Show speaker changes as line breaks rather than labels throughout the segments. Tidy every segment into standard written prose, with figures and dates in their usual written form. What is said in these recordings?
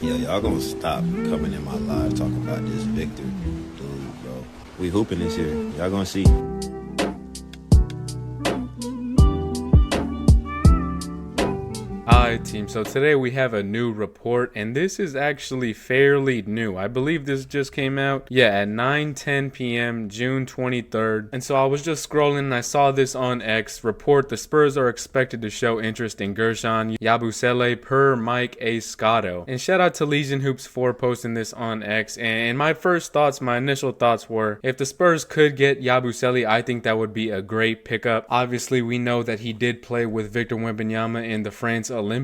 Yeah, y'all gonna stop coming in my live talking about this Victor dude, bro. We hooping this year. Y'all gonna see.
Hi team, so today we have a new report and this is actually fairly new. I believe this just came out, at 9:10 p.m. June 23rd. And so I was just scrolling and I saw this on X report. The Spurs are expected to show interest in Guerschon Yabusele per Mike A. Scotto. And shout out to Legion Hoops for posting this on X. And my initial thoughts were, if the Spurs could get Yabusele, I think that would be a great pickup. Obviously we know that he did play with Victor Wembanyama in the France Olympics,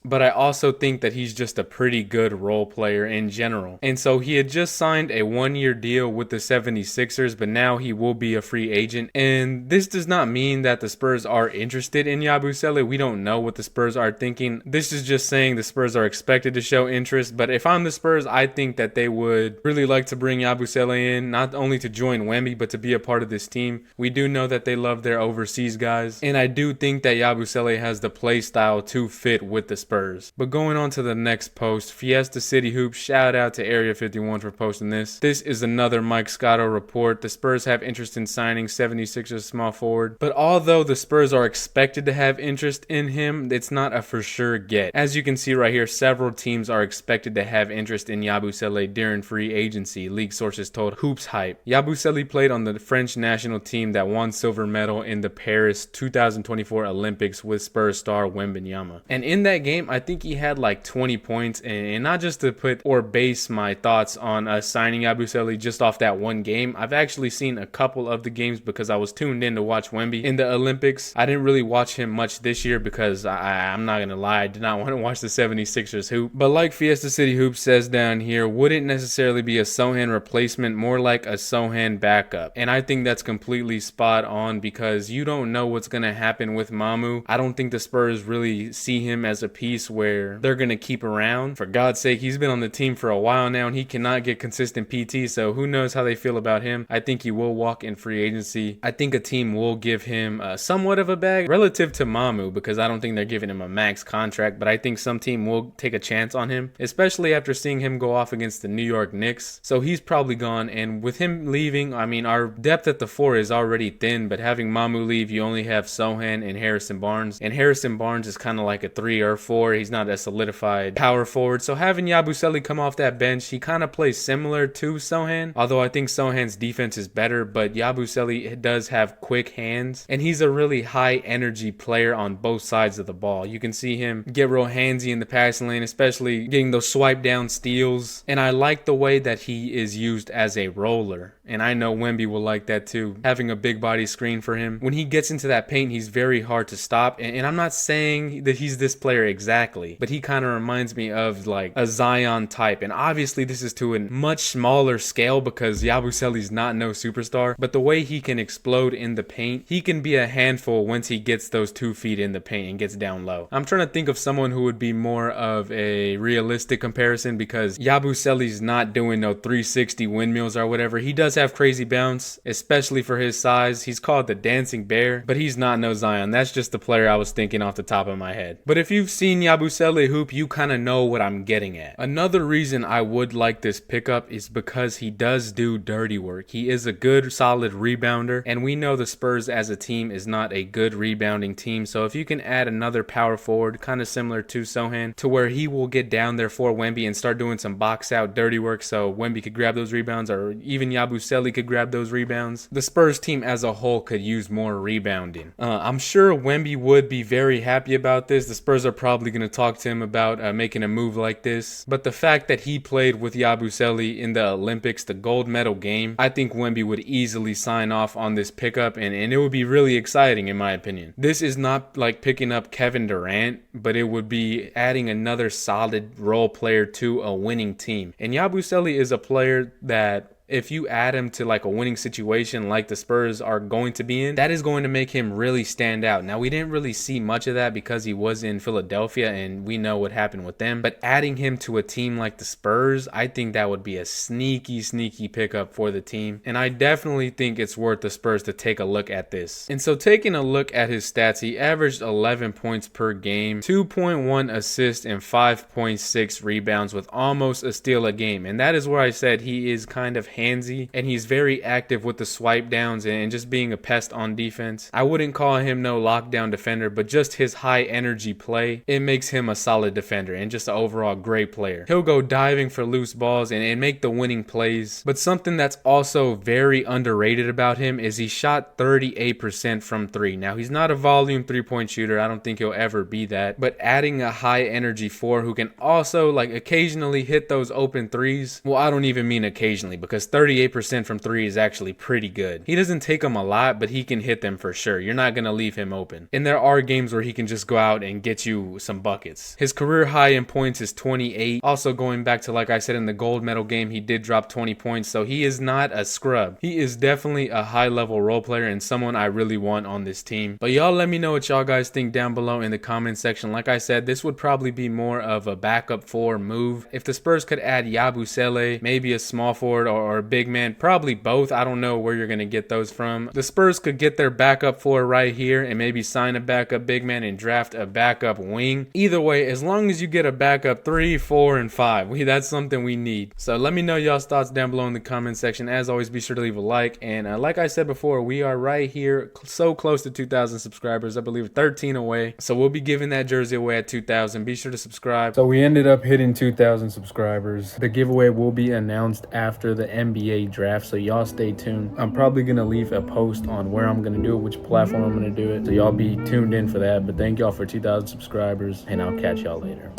but I also think that he's just a pretty good role player in general. And so he had just signed a 1-year deal with the 76ers, but now he will be a free agent. And this does not mean that the Spurs are interested in Yabusele. We don't know what the Spurs are thinking. This is just saying the Spurs are expected to show interest, but if I'm the Spurs, I think that they would really like to bring Yabusele in, not only to join Wemby, but to be a part of this team. We do know that they love their overseas guys, and I do think that Yabusele has the play style to fit with the Spurs. But going on to the next post, Fiesta City Hoops, shout out to Area 51 for posting this. This is another Mike Scotto report. The Spurs have interest in signing 76ers small forward, but although the Spurs are expected to have interest in him, it's not a for sure get. As you can see right here, several teams are expected to have interest in Yabusele during free agency, league sources told Hoops Hype. Yabusele played on the French national team that won silver medal in the Paris 2024 Olympics with Spurs star Wembanyama. And in that game, I think he had like 20 points. And not just to put or base my thoughts on signing Yabusele just off that one game, I've actually seen a couple of the games because I was tuned in to watch Wemby in the Olympics. I didn't really watch him much this year because I'm not going to lie, I did not want to watch the 76ers hoop. But like Fiesta City Hoop says down here, wouldn't necessarily be a Sohan replacement, more like a Sohan backup. And I think that's completely spot on because you don't know what's going to happen with Mamu. I don't think the Spurs really see him as a piece where they're going to keep around. For God's sake, he's been on the team for a while now and he cannot get consistent PT, so who knows how they feel about him. I think he will walk in free agency. I think a team will give him somewhat of a bag relative to Mamu because I don't think they're giving him a max contract, but I think some team will take a chance on him, especially after seeing him go off against the New York Knicks. So he's probably gone, and with him leaving, I mean, our depth at the 4 is already thin, but having Mamu leave, you only have Sohan and Harrison Barnes, and Harrison Barnes is kind of like a 3 or 4. He's not a solidified power forward, so having Yabusele come off that bench, he kind of plays similar to Sohan, although I think Sohan's defense is better, but Yabusele does have quick hands, and he's a really high energy player on both sides of the ball. You can see him get real handsy in the passing lane, especially getting those swipe down steals, and I like the way that he is used as a roller, and I know Wemby will like that too, having a big body screen for him. When he gets into that paint, he's very hard to stop, and I'm not saying that he's this player exactly, but he kind of reminds me of like a Zion type, and obviously this is to a much smaller scale because Yabusele's not no superstar, but the way he can explode in the paint, he can be a handful once he gets those 2 feet in the paint and gets down low. I'm trying to think of someone who would be more of a realistic comparison because Yabusele's not doing no 360 windmills or whatever. He does have crazy bounce, especially for his size. He's called the dancing bear, but he's not no Zion. That's just the player I was thinking off the top of my head. But if you've seen Yabusele hoop, you kind of know what I'm getting at. Another reason I would like this pickup is because he does do dirty work. He is a good, solid rebounder, and we know the Spurs as a team is not a good rebounding team. So if you can add another power forward, kind of similar to Sohan, to where he will get down there for Wemby and start doing some box out dirty work so Wemby could grab those rebounds, or even Yabusele could grab those rebounds, the Spurs team as a whole could use more rebounding. I'm sure Wemby would be very happy about this. The Spurs are probably going to talk to him about making a move like this, but the fact that he played with Yabusele in the Olympics, the gold medal game, I think Wemby would easily sign off on this pickup, and it would be really exciting in my opinion. This is not like picking up Kevin Durant, but it would be adding another solid role player to a winning team. And Yabusele is a player that if you add him to like a winning situation like the Spurs are going to be in, that is going to make him really stand out. Now, we didn't really see much of that because he was in Philadelphia and we know what happened with them, but adding him to a team like the Spurs, I think that would be a sneaky pickup for the team, and I definitely think it's worth the Spurs to take a look at this. And so taking a look at his stats, he averaged 11 points per game, 2.1 assists and 5.6 rebounds with almost a steal a game, and that is where I said he is kind of handsy and he's very active with the swipe downs and just being a pest on defense. I wouldn't call him no lockdown defender, but just his high energy play, it makes him a solid defender and just an overall great player. He'll go diving for loose balls and make the winning plays. But something that's also very underrated about him is he shot 38% from three. Now, he's not a volume three-point shooter. I don't think he'll ever be that. But adding a high energy four who can also like occasionally hit those open threes. Well, I don't even mean occasionally, because 38% from three is actually pretty good. He doesn't take them a lot, but he can hit them for sure. You're not going to leave him open. And there are games where he can just go out and get you some buckets. His career high in points is 28. Also, going back to, like I said, in the gold medal game, he did drop 20 points. So he is not a scrub. He is definitely a high level role player and someone I really want on this team. But y'all let me know what y'all guys think down below in the comment section. Like I said, this would probably be more of a backup four move. If the Spurs could add Yabusele, maybe a small forward or a big man, probably both. I don't know where you're going to get those from. The Spurs could get their backup four right here and maybe sign a backup big man and draft a backup wing. Either way, as long as you get a backup 3, 4, and 5, that's something we need. So let me know y'all's thoughts down below in the comment section. As always, be sure to leave a like. And like I said before, we are right here, so close to 2,000 subscribers. I believe 13 away. So we'll be giving that jersey away at 2,000. Be sure to subscribe. So we ended up hitting 2,000 subscribers. The giveaway will be announced after the NBA draft, so y'all stay tuned. I'm probably going to leave a post on where I'm going to do it, which platform I'm going to do it. So y'all be tuned in for that. But thank y'all for 2,000 subscribers, and I'll catch y'all later.